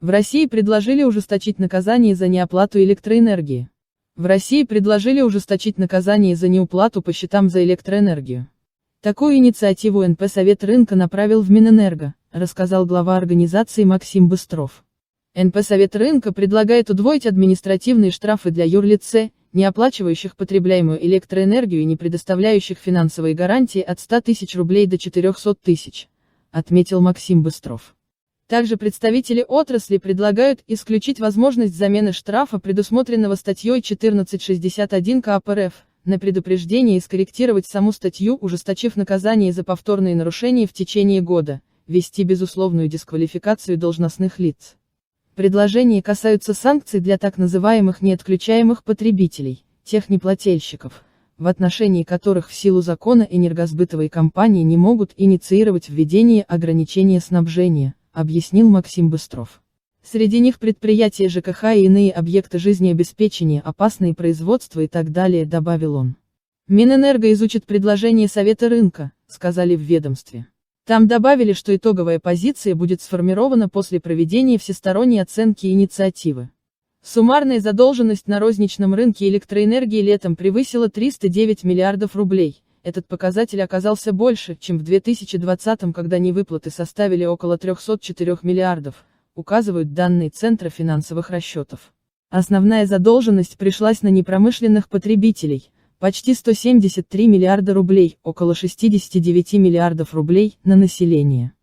В России предложили ужесточить наказание за неоплату электроэнергии. В России предложили ужесточить наказание за неуплату по счетам за электроэнергию. Такую инициативу НП Совет рынка направил в Минэнерго, рассказал глава организации Максим Быстров. НП Совет рынка предлагает удвоить административные штрафы для юрлиц, не оплачивающих потребляемую электроэнергию и не предоставляющих финансовые гарантии от 100 тысяч рублей до 400 тысяч, отметил Максим Быстров. Также представители отрасли предлагают исключить возможность замены штрафа, предусмотренного статьей 1461 КАП РФ, на предупреждение и скорректировать саму статью, ужесточив наказание за повторные нарушения в течение года, ввести безусловную дисквалификацию должностных лиц. Предложения касаются санкций для так называемых неотключаемых потребителей, тех неплательщиков, в отношении которых в силу закона энергосбытовые компании не могут инициировать введение ограничения снабжения, объяснил Максим Быстров. Среди них предприятия ЖКХ и иные объекты жизнеобеспечения, опасные производства и так далее, добавил он. Минэнерго изучит предложение Совета рынка, сказали в ведомстве. Там добавили, что итоговая позиция будет сформирована после проведения всесторонней оценки инициативы. Суммарная задолженность на розничном рынке электроэнергии летом превысила 309 миллиардов рублей. Этот показатель оказался больше, чем в 2020, когда невыплаты составили около 304 миллиардов, указывают данные Центра финансовых расчетов. Основная задолженность пришлась на непромышленных потребителей, почти 173 миллиарда рублей, около 69 миллиардов рублей, на население.